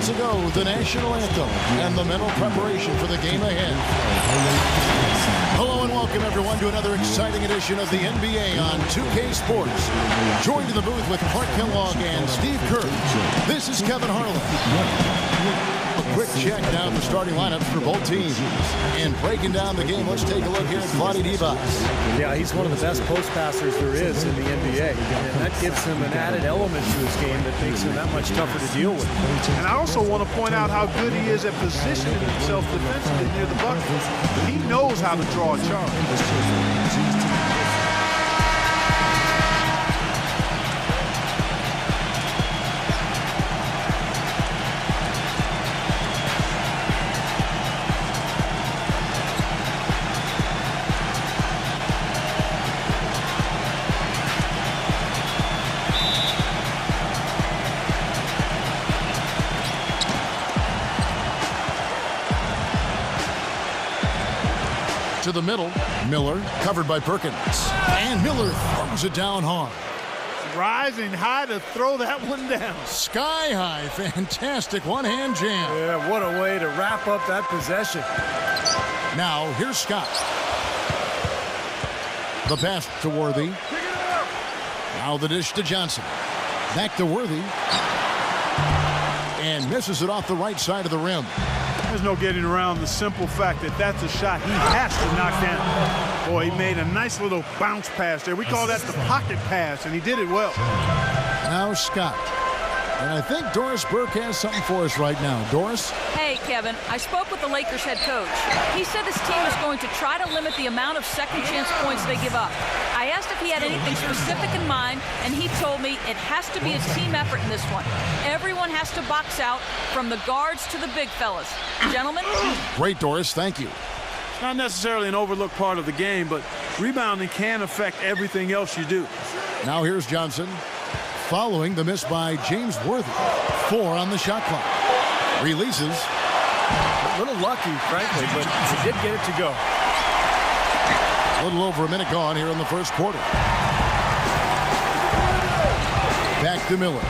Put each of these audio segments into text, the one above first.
moments ago, the national anthem and the mental preparation for the game ahead. Hello and welcome, everyone, to another exciting edition of the NBA on 2K Sports. Joined in the booth with Clark Kellogg and Steve Kerr. This is Kevin Harlan. A quick check down the starting lineups for both teams. And breaking down the game, let's take a look here at Vlade Divac. Yeah, he's one of the best post passers there is in the NBA. And that gives him an added element to his game that makes him that much tougher to deal with. And I also want to point out how good he is at positioning himself defensively near the bucket. He knows how to draw a charge. To the middle, Miller covered by Perkins, and Miller throws it down hard. Rising high to throw that one down. Sky high, fantastic one-hand jam. Yeah, what a way to wrap up that possession. Now here's Scott. The pass to Worthy. Now the dish to Johnson. Back to Worthy, and misses it off the right side of the rim. There's no getting around the simple fact that that's a shot he has to knock down. Boy, he made a nice little bounce pass there. We call that the pocket pass, and he did it well. Now Scott. And I think Doris Burke has something for us right now. Doris? Hey, Kevin. I spoke with the Lakers head coach. He said his team is going to try to limit the amount of second chance points they give up. I asked if he had anything specific in mind, and he told me it has to be a team effort in this one. Everyone has to box out, from the guards to the big fellas. Gentlemen? Great, Doris. Thank you. Not necessarily an overlooked part of the game, but rebounding can affect everything else you do. Now here's Johnson, following the miss by James Worthy. 4 on the shot clock. Releases. A little lucky, frankly, but he did get it to go. A little over a minute gone here in the first quarter. Back to Miller.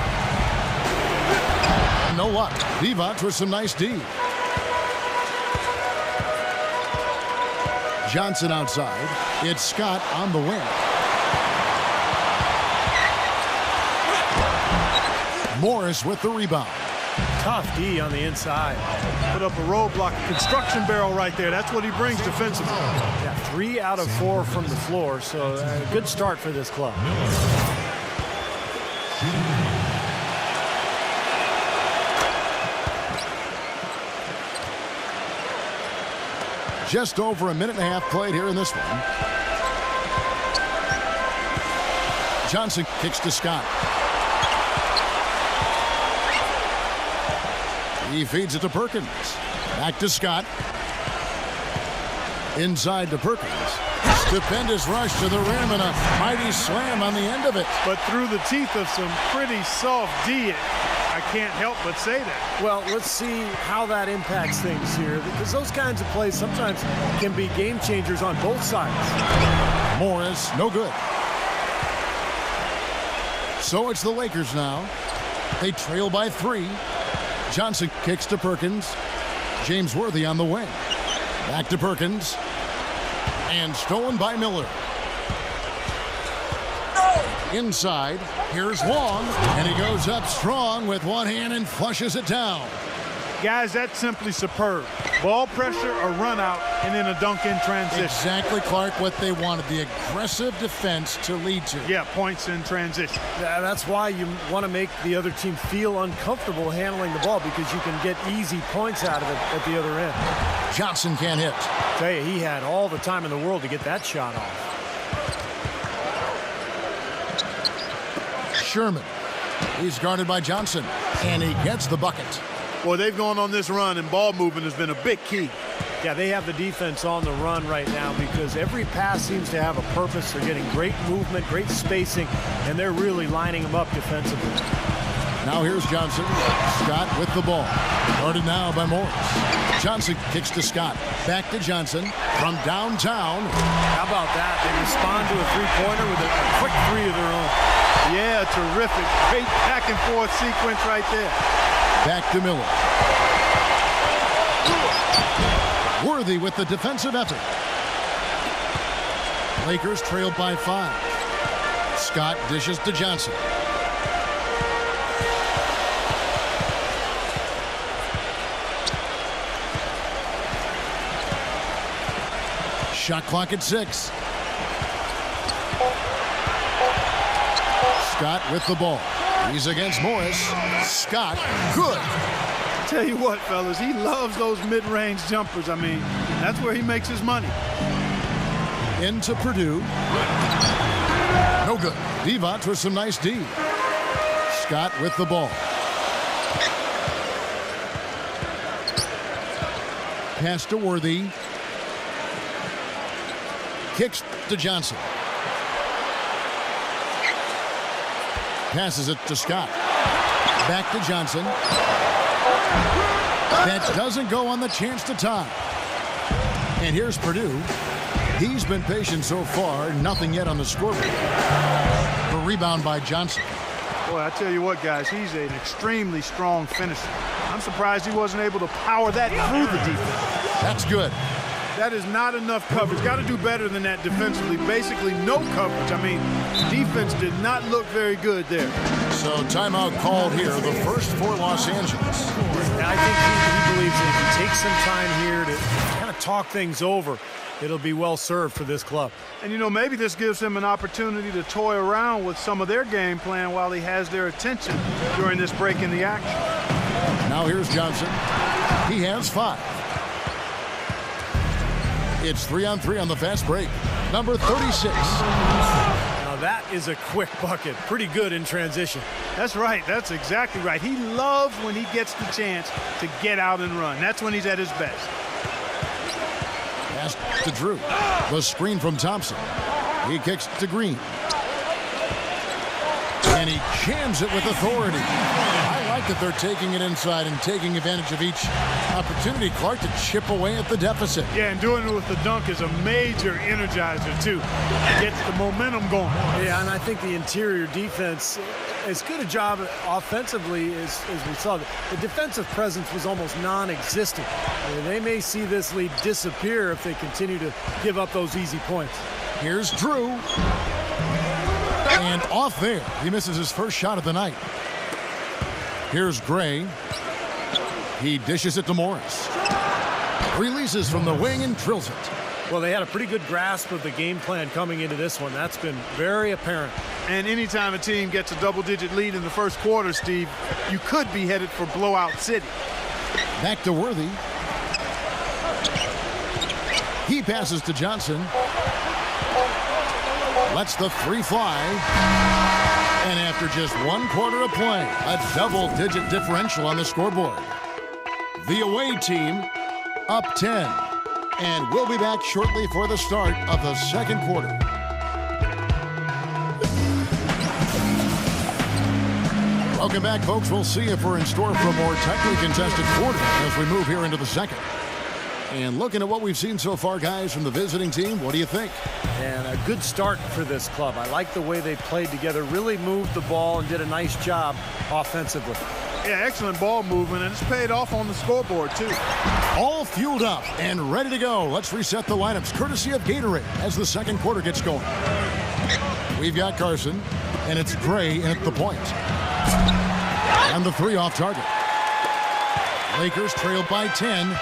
No luck. Divac with some nice D. Johnson outside. It's Scott on the wing. Morris with the rebound. Tough D on the inside. Put up a roadblock, a construction barrel right there. That's what he brings defensively. Yeah, 3 out of 4 from the floor, so a good start for this club. Just over a minute and a half played here in this one. Johnson kicks to Scott. He feeds it to Perkins. Back to Scott. Inside to Perkins. Stupendous rush to the rim and a mighty slam on the end of it. But through the teeth of some pretty soft D, I can't help but say that. Well, let's see how that impacts things here, because those kinds of plays sometimes can be game changers on both sides. Morris, no good. So it's the Lakers now. They trail by 3. Johnson kicks to Perkins. James Worthy on the wing. Back to Perkins. And stolen by Miller. Inside, here's Long, and he goes up strong with one hand and flushes it down. Guys, that's simply superb. Ball pressure, a run out, and then a dunk in transition. Exactly, Clark, what they wanted, the aggressive defense to lead to. Yeah, points in transition. Yeah, that's why you want to make the other team feel uncomfortable handling the ball, because you can get easy points out of it at the other end. Johnson can't hit. Tell you, he had all the time in the world to get that shot off. Sherman. He's guarded by Johnson, and he gets the bucket. Boy, they've gone on this run, and ball movement has been a big key. Yeah, they have the defense on the run right now because every pass seems to have a purpose. They're getting great movement, great spacing, and they're really lining them up defensively. Now here's Johnson. Scott with the ball. Guarded now by Morris. Johnson kicks to Scott. Back to Johnson from downtown. How about that? They respond to a three-pointer with a quick three of their own. Yeah, terrific. Great back and forth sequence right there. Back to Miller. Worthy with the defensive effort. Lakers trailed by 5. Scott dishes to Johnson. Shot clock at 6. Scott with the ball. He's against Morris. Scott, good. Tell you what, fellas, he loves those mid-range jumpers. I mean, that's where he makes his money. Into Purdue. No good. Divac with some nice D. Scott with the ball. Pass to Worthy. Kicks to Johnson. Passes it to Scott. Back to Johnson. That doesn't go on the chance to tie. And here's Purdue. He's been patient so far. Nothing yet on the scoreboard. A rebound by Johnson. Boy, I tell you what, guys, he's an extremely strong finisher. I'm surprised he wasn't able to power that through the defense. That's good. That is not enough coverage. Got to do better than that defensively. Basically, no coverage. I mean, defense did not look very good there. So timeout called here, the first for Los Angeles. And I think he believes that if he takes some time here to kind of talk things over, it'll be well served for this club. And, you know, maybe this gives him an opportunity to toy around with some of their game plan while he has their attention during this break in the action. Now here's Johnson. He has 5. It's 3-on-3 on the fast break. Number 36. Now that is a quick bucket. Pretty good in transition. That's right. That's exactly right. He loves when he gets the chance to get out and run. That's when he's at his best. Pass to Drew. The screen from Thompson. He kicks to Green. And he jams it with authority. I like that they're taking it inside and taking advantage of each opportunity, Clark, to chip away at the deficit. Yeah, and doing it with the dunk is a major energizer, too. Gets the momentum going. Yeah, and I think the interior defense, as good a job offensively as we saw. The defensive presence was almost non-existent. They may see this lead disappear if they continue to give up those easy points. Here's Drew. And off there, he misses his first shot of the night. Here's Gray. He dishes it to Morris. Releases from the wing and drills it. Well, they had a pretty good grasp of the game plan coming into this one. That's been very apparent. And anytime a team gets a double-digit lead in the first quarter, Steve, you could be headed for blowout city. Back to Worthy. He passes to Johnson. Lets the 3 fly. And after just 1 quarter of play, a double-digit differential on the scoreboard. The away team up 10. And we'll be back shortly for the start of the second quarter. Welcome back, folks. We'll see if we're in store for a more tightly contested quarter as we move here into the second. And looking at what we've seen so far, guys, from the visiting team, what do you think? And a good start for this club. I like the way they played together, really moved the ball and did a nice job offensively. Yeah, excellent ball movement, and it's paid off on the scoreboard, too. All fueled up and ready to go. Let's reset the lineups, courtesy of Gatorade, as the second quarter gets going. We've got Carson, and it's Gray in at the point. And the 3 off target. Lakers trail by 10.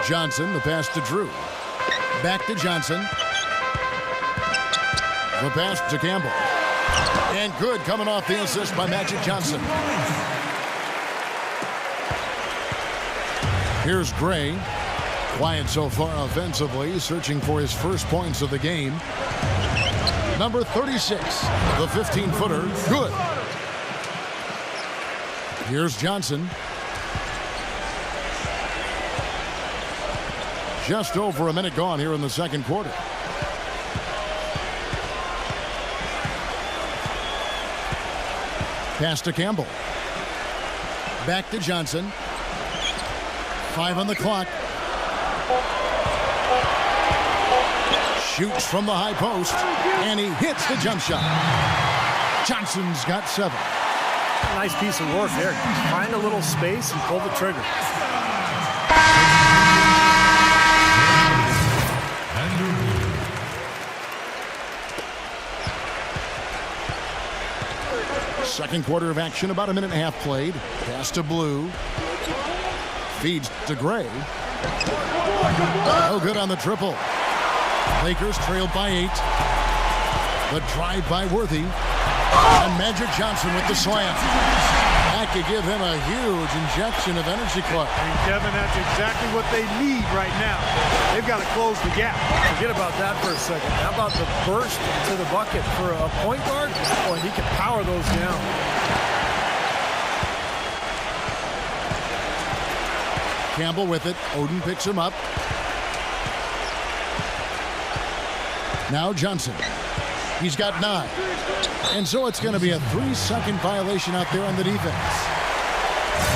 Johnson, the pass to Drew. Back to Johnson. The pass to Campbell. And good, coming off the assist by Magic Johnson. Here's Gray. Quiet so far offensively, searching for his first points of the game. Number 36, the 15-footer, good. Here's Johnson. Just over a minute gone here in the second quarter. Pass to Campbell. Back to Johnson. 5 on the clock. Shoots from the high post, and he hits the jump shot. Johnson's got 7. Nice piece of work there. Find a little space and pull the trigger. Second quarter of action, about a minute and a half played. Pass to Blue. Feeds to Gray. No good on the triple. Lakers trailed by 8. The drive by Worthy. And Magic Johnson with the slam. That could give him a huge injection of energy, Clark. And Kevin, that's exactly what they need right now. They've got to close the gap. Forget about that for a second. How about the burst to the bucket for a point guard? Boy, he can power those down. Campbell with it. Oden picks him up. Now Johnson. He's got 9. And so it's going to be a 3-second violation out there on the defense.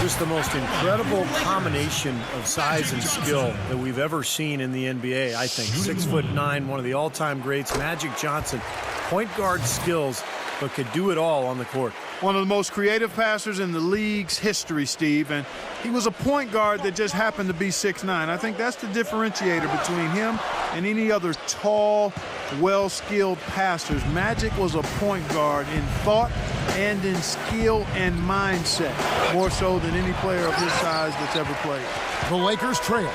Just the most incredible combination of size and skill that we've ever seen in the NBA, I think. 6'9", one of the all-time greats. Magic Johnson, point guard skills, but could do it all on the court. One of the most creative passers in the league's history, Steve, and he was a point guard that just happened to be 6'9". I think that's the differentiator between him and any other tall, well-skilled passers. Magic was a point guard in thought and in skill and mindset, more so than any player of his size that's ever played. The Lakers trail.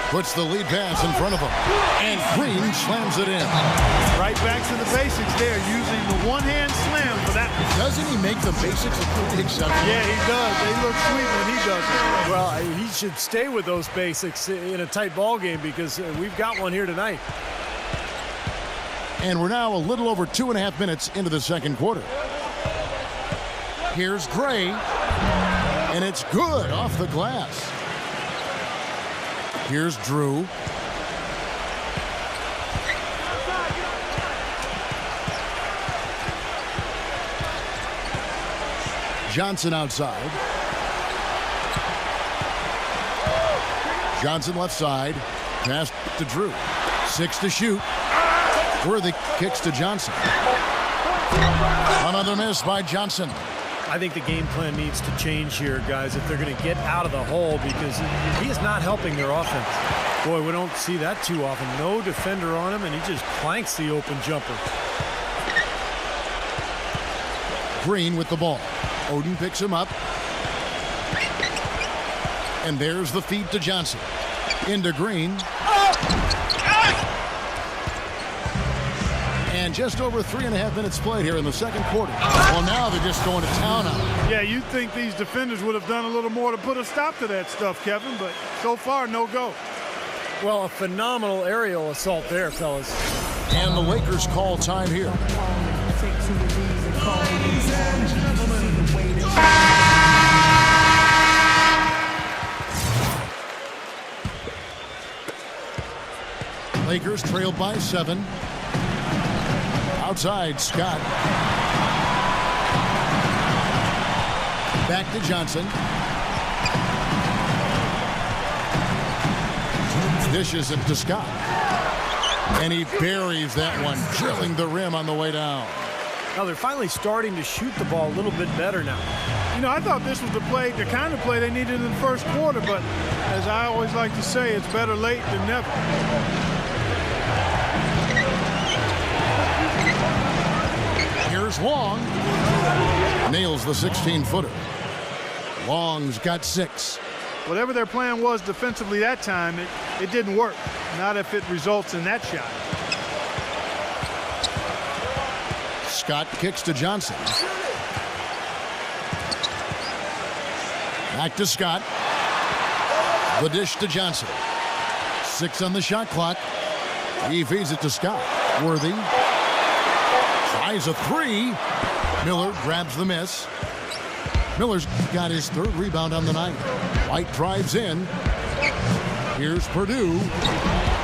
Puts the lead pass in front of him. And Green slams it in. Right back to the basics there, using the one-hand slam for that. Doesn't he make the basics a pretty exception? Yeah, he does. They look sweet when he does it. Well, he should stay with those basics in a tight ball game because we've got one here tonight. And we're now a little over 2.5 minutes into the second quarter. Here's Gray. And it's good off the glass. Here's Drew. Johnson outside. Johnson left side. Pass to Drew. 6 to shoot. Worthy kicks to Johnson. Another miss by Johnson. I think the game plan needs to change here, guys, if they're going to get out of the hole, because he is not helping their offense. Boy, we don't see that too often. No defender on him, and he just planks the open jumper. Green with the ball. Oden picks him up. And there's the feed to Johnson. Into Green. And just over 3.5 minutes played here in the second quarter. Well, now they're just going to town on it. Yeah, you'd think these defenders would have done a little more to put a stop to that stuff, Kevin, but so far, no go. Well, a phenomenal aerial assault there, fellas. And the Lakers call time here. Lakers trailed by 7. Outside, Scott. Back to Johnson. Dishes it to Scott. And he buries that one, drilling the rim on the way down. Now they're finally starting to shoot the ball a little bit better now. You know, I thought this was the kind of play they needed in the first quarter, but as I always like to say, it's better late than never. Here's Long. Nails the 16-footer. Long's got 6. Whatever their plan was defensively that time, it didn't work. Not if it results in that shot. Scott kicks to Johnson. Back to Scott. The dish to Johnson. 6 on the shot clock. He feeds it to Scott. Worthy. Tries a 3. Miller grabs the miss. Miller's got his 3rd rebound on the night. White drives in. Here's Purdue.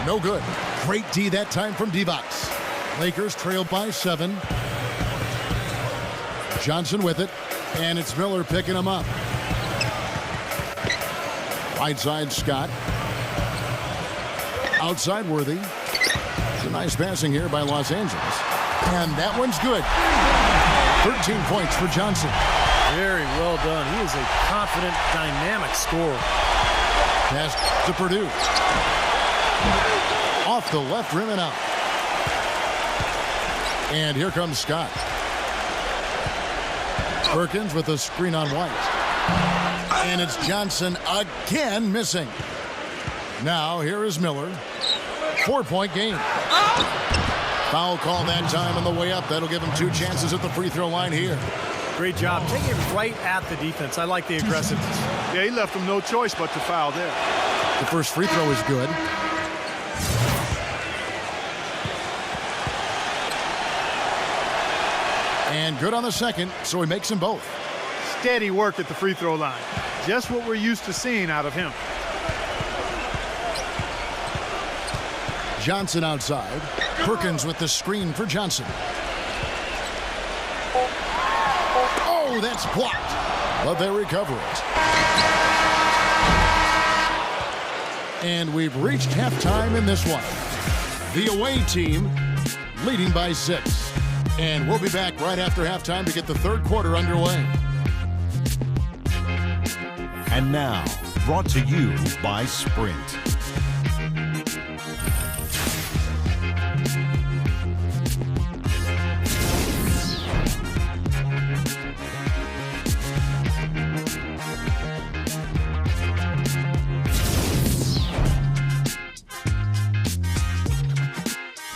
No good. Great D that time from D-Box. Lakers trail by 7. Johnson with it. And it's Miller picking him up. Right side, Scott. Outside, Worthy. It's a nice passing here by Los Angeles. And that one's good. 13 points for Johnson. Very well done. He is a confident, dynamic scorer. Pass to Purdue. Off the left rim and out. And here comes Scott. Perkins with a screen on White. And it's Johnson again missing. Now here is Miller. 4-point game. Foul call that time on the way up. That'll give him 2 chances at the free throw line here. Great job. Take it right at the defense. I like the aggressiveness. Yeah, he left him no choice but to foul there. The first free throw is good. And good on the second, so he makes them both. Steady work at the free throw line. Just what we're used to seeing out of him. Johnson outside. Perkins with the screen for Johnson. Oh, that's blocked. But they recover it. And we've reached halftime in this one. The away team leading by 6. And we'll be back right after halftime to get the third quarter underway. And now, brought to you by Sprint.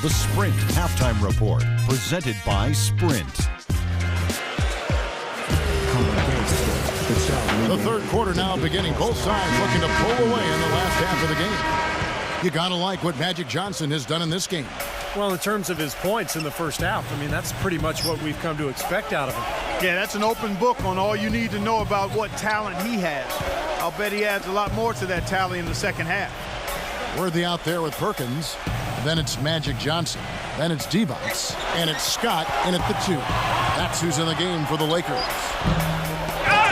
The Sprint Halftime Report, presented by Sprint. The third quarter now beginning. Both sides looking to pull away in the last half of the game. You gotta like what Magic Johnson has done in this game. Well, in terms of his points in the first half, I mean, that's pretty much what we've come to expect out of him. Yeah, that's an open book on all you need to know about what talent he has. I'll bet he adds a lot more to that tally in the second half. Worthy out there with Perkins. Then it's Magic Johnson. Then it's Divac. And it's Scott in at the 2. That's who's in the game for the Lakers.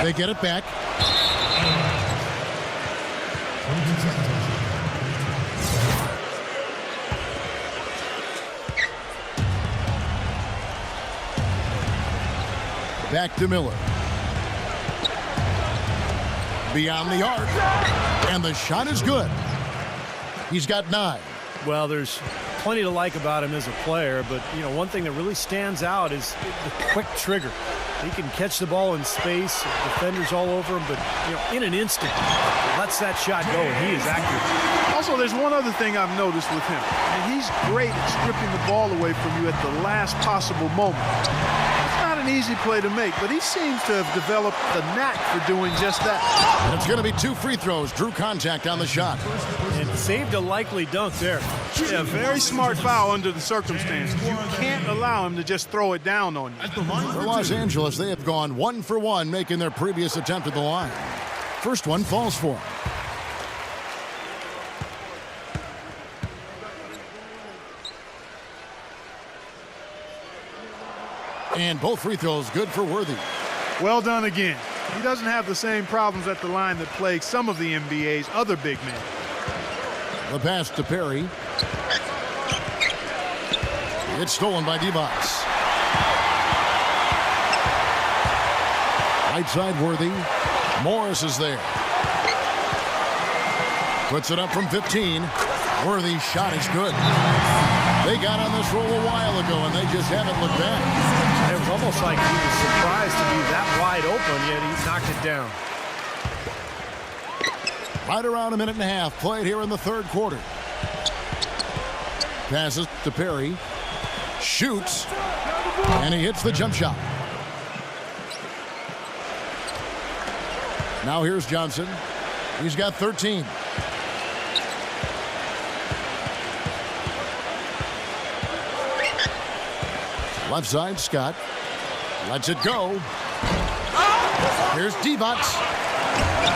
They get it back. Back to Miller. Beyond the arc. And the shot is good. He's got 9. Well, there's plenty to like about him as a player, but, you know, one thing that really stands out is the quick trigger. He can catch the ball in space, defenders all over him, but, you know, in an instant, lets that shot go, and he is accurate. Also, there's one other thing I've noticed with him, and he's great at stripping the ball away from you at the last possible moment. It's not an easy play to make, but he seems to have developed the knack for doing just that. And it's going to be 2 free throws. Drew contact on the shot. And saved a likely dunk there. Yeah, very smart foul under the circumstances. You can't allow him to just throw it down on you. For Los Angeles, they have gone 1 for 1, making their previous attempt at the line. First one falls for him. And both free throws good for Worthy. Well done again. He doesn't have the same problems at the line that plague some of the NBA's other big men. The pass to Perry. It's stolen by Divac. Right side Worthy. Morris is there. Puts it up from 15. Worthy's shot is good. They got on this roll a while ago, and they just haven't looked back. It was almost like he was surprised to be that wide open, yet he knocked it down. Right around a minute and a half played here in the third quarter. Passes to Perry. Shoots. And he hits the jump shot. Now here's Johnson. He's got 13. Left side, Scott. Lets it go. Here's Divac.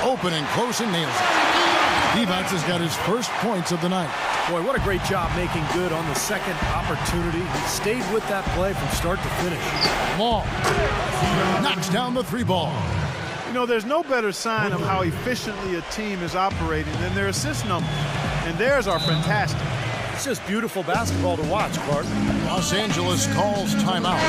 Open and close and nails it. Divac has got his first points of the night. Boy, what a great job making good on the second opportunity. He stayed with that play from start to finish. Long. Knocks down the 3 ball. You know, there's no better sign of how efficiently a team is operating than their assist numbers. And theirs are fantastic. It's just beautiful basketball to watch, Clark. Los Angeles calls timeout.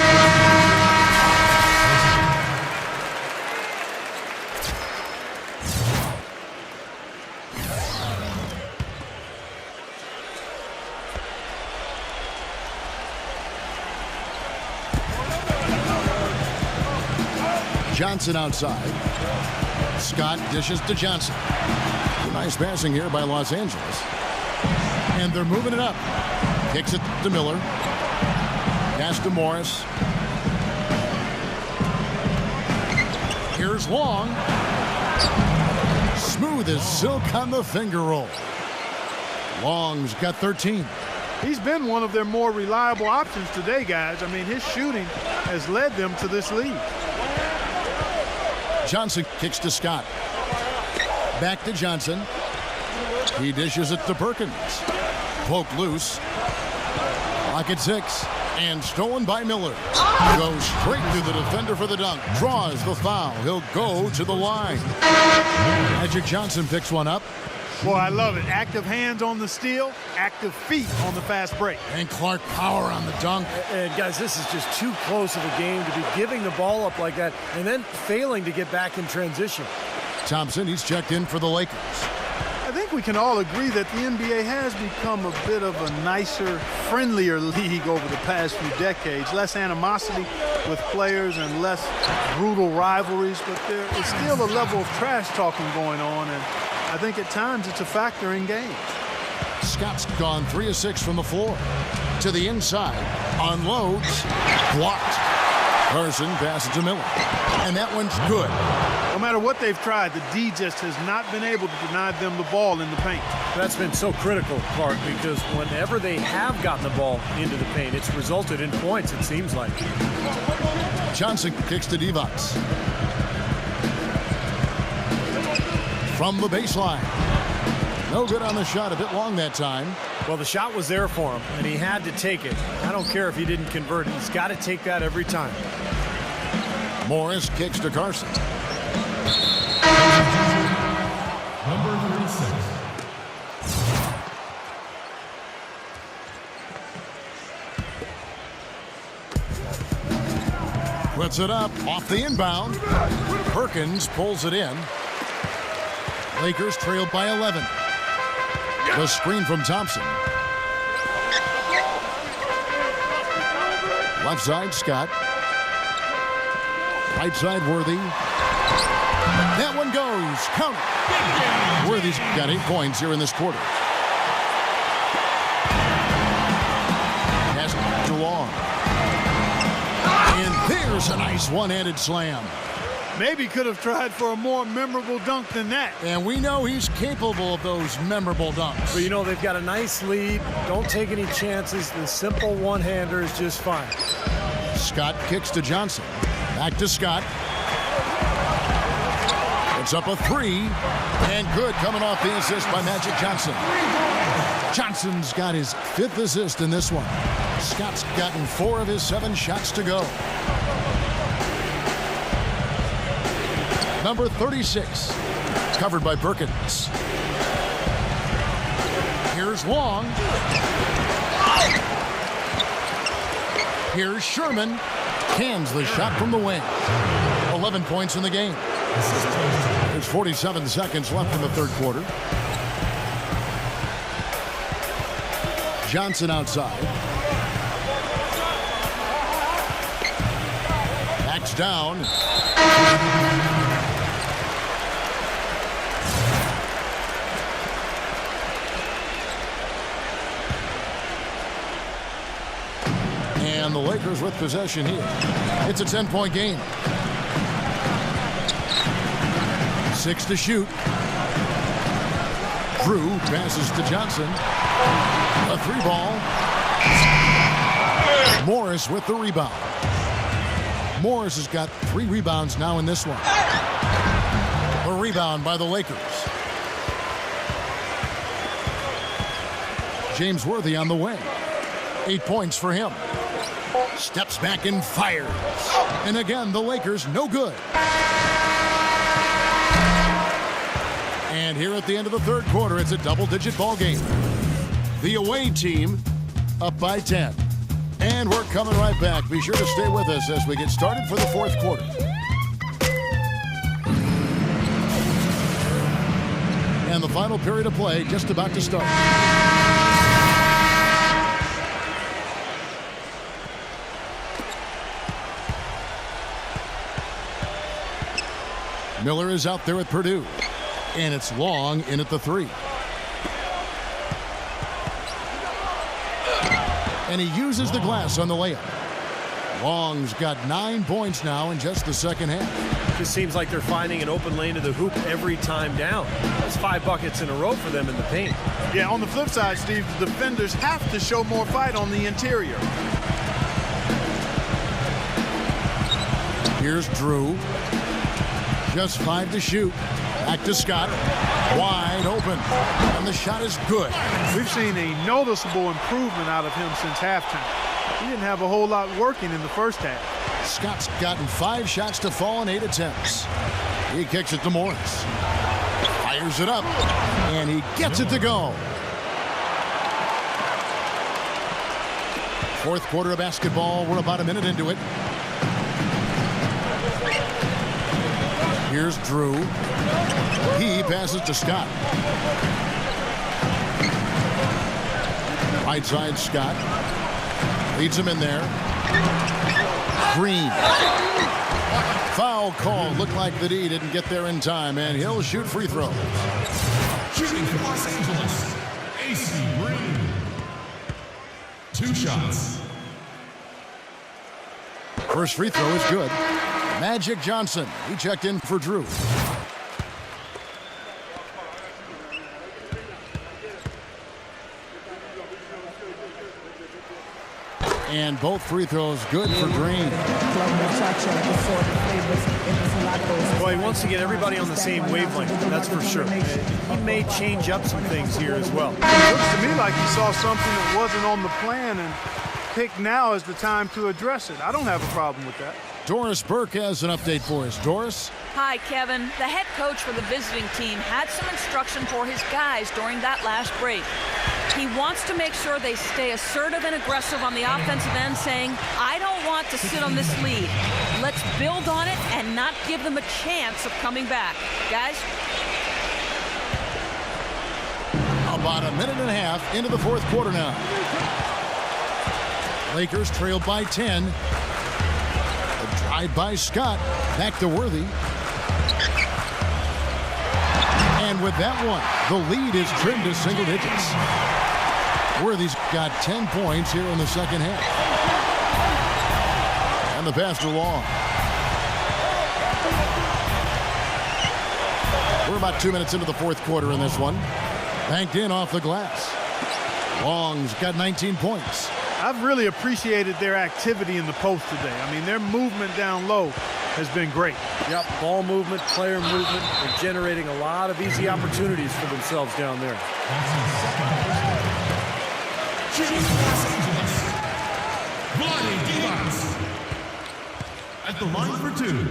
Johnson outside. Scott dishes to Johnson. Nice passing here by Los Angeles. And they're moving it up. Kicks it to Miller. Pass to Morris. Here's Long. Smooth as silk on the finger roll. Long's got 13. He's been one of their more reliable options today, guys. I mean, his shooting has led them to this lead. Johnson kicks to Scott. Back to Johnson. He dishes it to Perkins. Poke loose. Lock at 6. And stolen by Miller. Goes straight to the defender for the dunk. Draws the foul. He'll go to the line. Magic Johnson picks one up. Boy, I love it. Active hands on the steal, active feet on the fast break. And Clark power on the dunk. And guys, this is just too close of a game to be giving the ball up like that and then failing to get back in transition. Thompson, he's checked in for the Lakers. I think we can all agree that the NBA has become a bit of a nicer, friendlier league over the past few decades. Less animosity with players and less brutal rivalries, but there is still a level of trash talking going on, and I think at times it's a factor in games. Scott's gone 3 of 6 from the floor. To the inside, unloads, blocked. Carson passes to Miller, and that one's good. No matter what they've tried, the D just has not been able to deny them the ball in the paint. That's been so critical, Clark, because whenever they have gotten the ball into the paint, it's resulted in points, it seems like. Johnson kicks to Divac. From the baseline. No good on the shot, a bit long that time. Well, the shot was there for him, and he had to take it. I don't care if he didn't convert it. He's got to take that every time. Morris kicks to Carson. Number 36. Puts it up off the inbound. Perkins pulls it in. Lakers trailed by 11. The screen from Thompson. Left side, Scott. Right side, Worthy. That one goes. Count it. Worthy's got 8 points here in this quarter. Pass to Long. And there's a nice one-handed slam. Maybe could have tried for a more memorable dunk than that. And we know he's capable of those memorable dunks. But, you know, they've got a nice lead. Don't take any chances. The simple one-hander is just fine. Scott kicks to Johnson. Back to Scott. It's up a 3. And good coming off the assist by Magic Johnson. Johnson's got his 5th assist in this one. Scott's gotten 4 of his 7 shots to go. Number 36, covered by Perkins. Here's Long. Here's Sherman. Cans the shot from the wing. 11 points in the game. There's 47 seconds left in the third quarter. Johnson outside. Backs down. And the Lakers with possession here. It's a 10-point game. 6 to shoot. Drew passes to Johnson. A 3-ball. Morris with the rebound. Morris has got 3 rebounds now in this one. A rebound by the Lakers. James Worthy on the wing. 8 points for him. Steps back and fires. And again, the Lakers no good. And here at the end of the third quarter, it's a double-digit ball game. The away team up by 10. And we're coming right back. Be sure to stay with us as we get started for the fourth quarter. And the final period of play just about to start. Miller is out there at Purdue. And it's Long in at the 3. And he uses the glass on the layup. Long's got 9 points now in just the second half. Just seems like they're finding an open lane to the hoop every time down. That's 5 buckets in a row for them in the paint. Yeah, on the flip side, Steve, the defenders have to show more fight on the interior. Here's Drew. Just 5 to shoot. Back to Scott. Wide open. And the shot is good. We've seen a noticeable improvement out of him since halftime. He didn't have a whole lot working in the first half. Scott's gotten 5 shots to fall in 8 attempts. He kicks it to Morris. Fires it up. And he gets it to go. Fourth quarter of basketball. We're about a minute into it. Here's Drew. He passes to Scott. Right side, Scott. Leads him in there. Green. Foul call. Looked like the D didn't get there in time, and he'll shoot free throws. Shooting for Los Angeles, AC Green. 2 shots. First free throw is good. Magic Johnson. He checked in for Drew. And both free throws good for Green. Boy, he wants to get everybody on the same wavelength, that's for sure. He may change up some things here as well. It looks to me like he saw something that wasn't on the plan and picked now as the time to address it. I don't have a problem with that. Doris Burke has an update for us. Doris? Hi, Kevin. The head coach for the visiting team had some instruction for his guys during that last break. He wants to make sure they stay assertive and aggressive on the offensive end, saying, I don't want to sit on this lead. Let's build on it and not give them a chance of coming back. Guys? About a minute and a half into the fourth quarter now. Lakers trail by 10. A drive by Scott. Back to Worthy. And with that one, the lead is trimmed to single digits. Worthy's got 10 points here in the second half. And the pass to Long. We're about 2 minutes into the fourth quarter in this one. Banked in off the glass. Long's got 19 points. I've really appreciated their activity in the post today. I mean, their movement down low has been great. Yep, ball movement, player movement. They're generating a lot of easy opportunities for themselves down there. At the line for 2.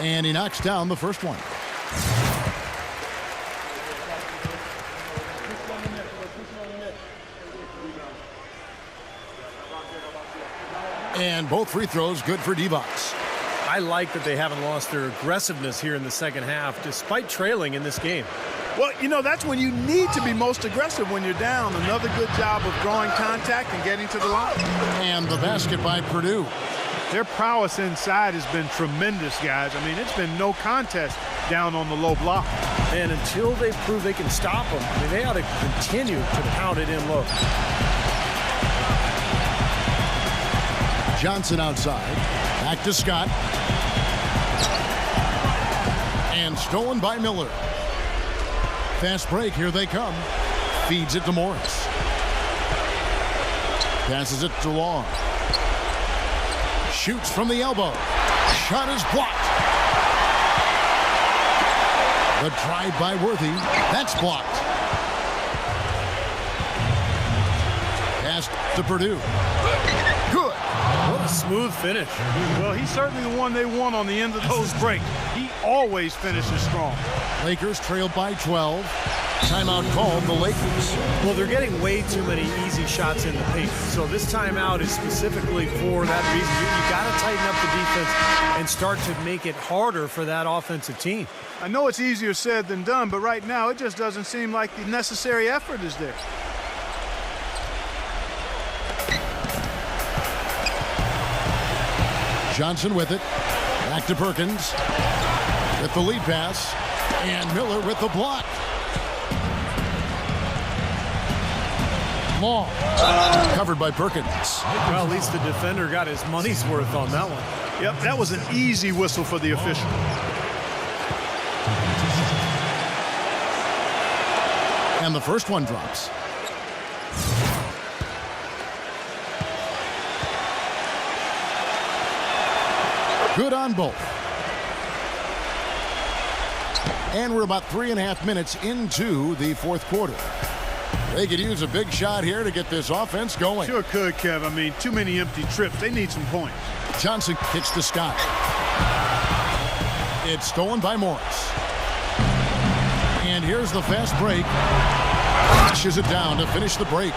And he knocks down the first one. And both free throws good for D-Box. I like that they haven't lost their aggressiveness here in the second half, despite trailing in this game. Well, you know, that's when you need to be most aggressive when you're down. Another good job of drawing contact and getting to the line. And the basket by Purdue. Their prowess inside has been tremendous, guys. I mean, it's been no contest down on the low block. And until they prove they can stop them, I mean, they ought to continue to pound it in low. Johnson outside. Back to Scott. And stolen by Miller. Fast break. Here they come. Feeds it to Morris. Passes it to Long. Shoots from the elbow. Shot is blocked. The drive by Worthy. That's blocked. Pass to Purdue. Good. What a Smooth finish. Well, he's certainly the one they want on the end of those breaks. He always finishes strong. Lakers trailed by 12. Timeout called the Lakers. Well, they're getting way too many easy shots in the paint. So this timeout is specifically for that reason. You got to tighten up the defense and start to make it harder for that offensive team. I know it's easier said than done, but right now it just doesn't seem like the necessary effort is there. Johnson with it. Back to Perkins. With the lead pass. And Miller with the block. Long. Covered by Perkins. Well, at least the defender got his money's worth on that one. Yep, that was an easy whistle for the official. And the first one drops. Good on both. And we're about 3.5 minutes into the fourth quarter. They could use a big shot here to get this offense going. Sure could, Kev. I mean, too many empty trips. They need some points. Johnson kicks to Scott. It's stolen by Morris. And here's the fast break. Pushes it down to finish the break.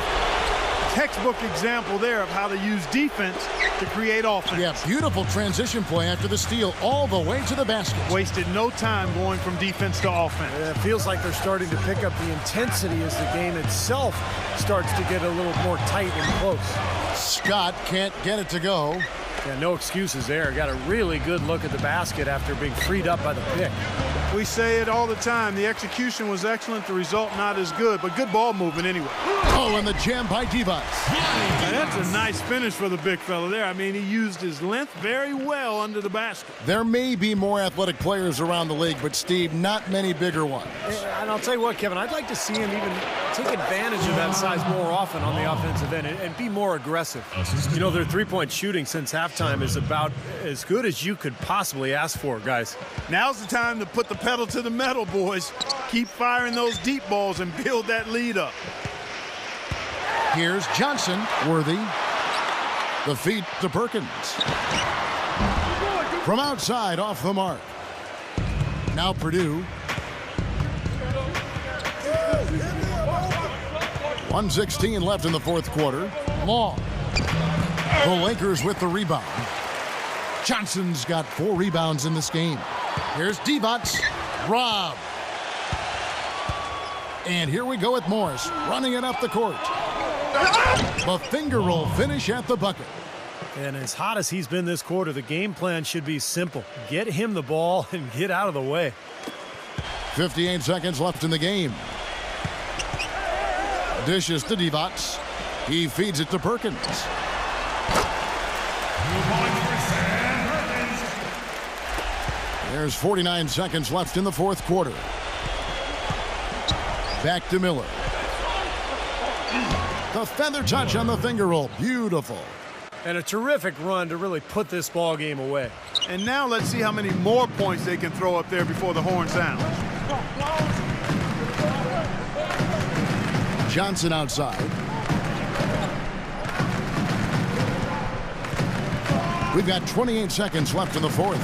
Textbook example there of how to use defense to create offense. Yeah, beautiful transition play after the steal all the way to the basket. Wasted no time going from defense to offense. It feels like they're starting to pick up the intensity as the game itself starts to get a little more tight and close. Scott can't get it to go. Yeah, no excuses there. Got a really good look at the basket after being freed up by the pick. We say it all the time. The execution was excellent. The result not as good, but good ball movement anyway. Oh, and the jam by Divas. Now, that's a nice finish for the big fella there. I mean, he used his length very well under the basket. There may be more athletic players around the league, but, Steve, not many bigger ones. And I'll tell you what, Kevin, I'd like to see him even take advantage of that size more often on the offensive end and be more aggressive. You know, their three-point shooting since halftime is about as good as you could possibly ask for, guys. Now's the time to put the pedal to the metal, boys. Keep firing those deep balls and build that lead up. Here's Johnson, worthy. The feed to Perkins. From outside, off the mark. Now Purdue. 1:16 left in the fourth quarter. Long. The Lakers with the rebound. Johnson's got 4 rebounds in this game. Here's Divac. Rob. And here we go with Morris running it up the court. The finger roll finish at the bucket. And as hot as he's been this quarter, the game plan should be simple. Get him the ball and get out of the way. 58 seconds left in the game. Dishes to Divac. He feeds it to Perkins. There's 49 seconds left in the fourth quarter. Back to Miller. The feather touch on the finger roll. Beautiful. And a terrific run to really put this ball game away. And now let's see how many more points they can throw up there before the horn sounds. Johnson outside. We've got 28 seconds left in the fourth.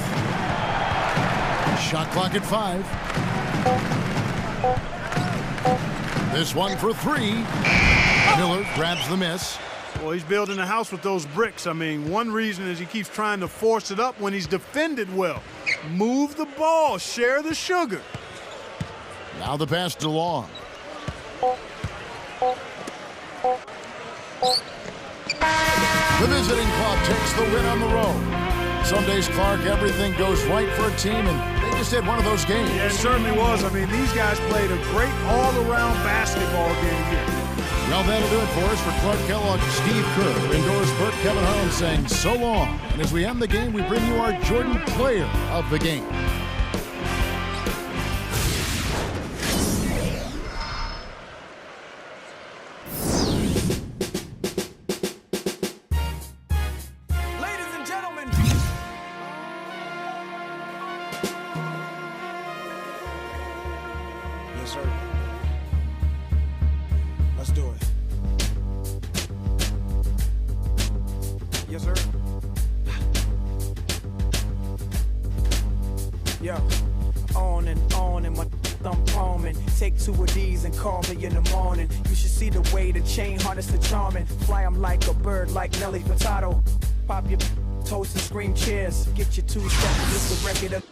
Shot clock at 5. This one for 3. Miller grabs the miss. Well, he's building a house with those bricks. I mean, one reason is he keeps trying to force it up when he's defended well. Move the ball. Share the sugar. Now the pass to Long. The visiting club takes the win on the road. Some days, Clark, everything goes right for a team, and they just had one of those games. Yeah, it certainly was. I mean, these guys played a great all-around basketball game here. Well, that'll do it for us. For Clark Kellogg, Steve Kerr, indoors Burt, Kevin Harlan saying so long. And as we end the game, we bring you our Jordan Player of the Game. Ladies and gentlemen. Yes, sir. Let's do it. Yes, sir. Yeah, on and my thumb palming. Take 2 of these and call me in the morning. You should see the way the chain harness the charming. Fly 'em like a bird, like Nelly Furtado. Pop your toast and scream cheers. Get your 2 seconds, it's the record of